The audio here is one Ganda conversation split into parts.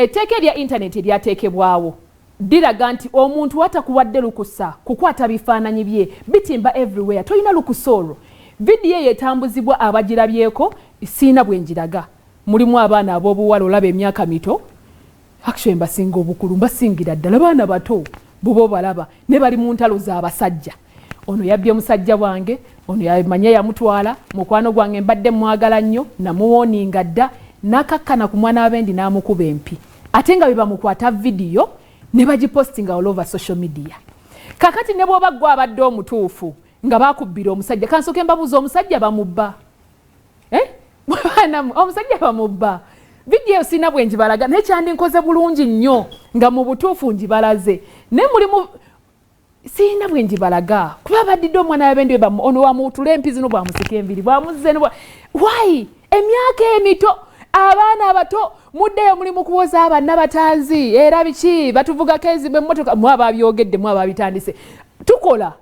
etteeka erya internet eryateekebwawo diraga nti omuntu atakuwadde lukusa kukwata bifaananyi bye bitimba everywhere tolina lukusa olwo. Vidiyo yetambuzibwa abagirabyeko siina bwenjiraga. Mulimu abaana ab'obuwala olaba emyaka mito actually mbasinga obukulu mbasingira ddala baana bato bubo balaba ne bali mu ntalo z'abasajja. Ono yabbye musajja wange, ono yamanye yamutwala, mukwano gwange mbadde mwagala nnyo, namuwoninga dda, nakakkana ku mwana abendi n'amukuba empi. Ate nga biba mukwata vidiyo ne bagipostinga all over social media. Kakati ne bw'oba gwe abadde omutuufu nga bakubbira omusajja, kansooke mbabuuza omusajja bamubba. Omusajja bamubba. Vidiyo sina bwe njibalaga nekyandi nkoze bulungi nnyo nga mu butuufu njibalaze. Ne mulimu sina bwe njibalaga kuba badidde omwana abendi ono wamutula empi zino bwamusika enviri bwamuzze why emyaka emito abaana abato muddeyo mulimu kuwoza Nabatanzi era biki batuvugako ezimbe emmotoka mwaba byogedde mwaba bitandise tukola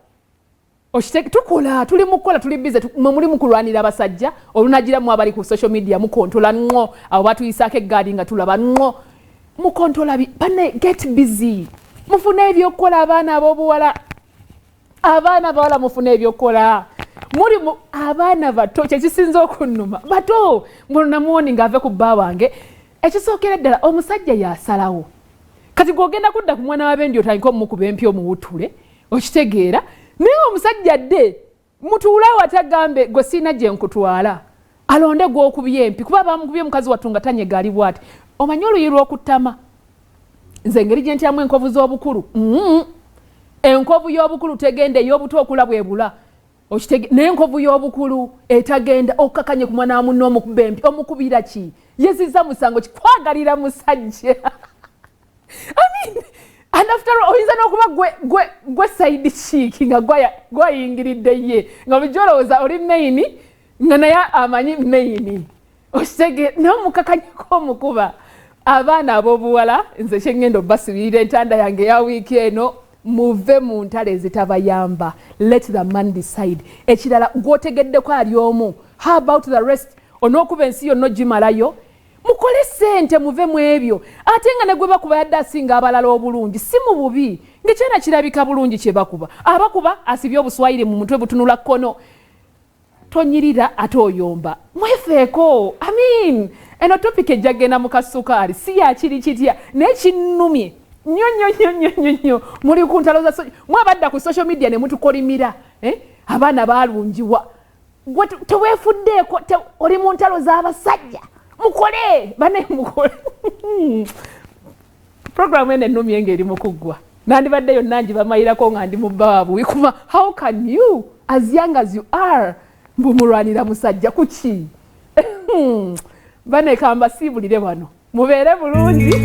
tukola tuli mukola tuli bize mulimu kulwanira abasajja olunagira mwabali ku social media mukontola ngo abo batuyisako egaadi nga tulaba ngo mukontola bane get busy mufune ebyokola abaana ab'obuwala abaana bawala mufune ebyokola mulimu abaana bato kyekisinza okunnuma bato munamuwoni ng'ave ku bba wange ekisookera ddala omusajja yasalawo kati gwogenda kudda ku mwana w'abendi otandika omukuba empi omuwutule okitegeera naye omusajja dde mutuulawo atagambe gwe siina gye nkutwala alonde gw'okubye empi kuba bamukubye mukazi wattu nga tanyega ali bw'ati omanyi oluyi lw'okuttama nze engeri gye ntyamu enkovu z'obukulu enkovu y'obukulu tegenda ey'obuto okula bwebula n'enkovu y'obukulu etagenda okakanye ku mwana wa munno omukuba empi omukubira ki yezizza musango kikwagalira musajja and after all oyinza n'okuba gwe side chick nga gwayingiridde ye nga bujolowooza oli maini nga naye amanyi maini okitegeera n'omukakanyako omukuba abaana ab'obuwala nze kyengenda obbasibirira entanda yange ya wiiki eno muve mu ntale ezitabayamba let the man decide ekirala gw'otegeddeko ali omu how about the rest onookuba ensi yonna ogimalayo mukole ssente muve mu ebyo ate nga ne gwe bakuba yadde asinga abalala obulungi si mu bubi ngekyena kirabika bulungi kye bakuba abakuba asibye obuswayiri mu mutwe butunula kkono tonyirira ate oyomba mwefeeko eno topic ejjagenda mu kasukaali si yakiri kitya naye kinnumye nnyo muli ku ntalo za mwabadda ku social media ne mutukolimira abaana baalungiwa teweefuddeeko oli mu ntalo z'abasajja mukole bane mukole programu ene nnumye ng'eri mu kuggwa nandibadde yonna ngibamayirako nga ndi mu baabu kuba how can you as young as you are mbumulwanira musajja kuki bane kamba siibulire wano mubeere bulungi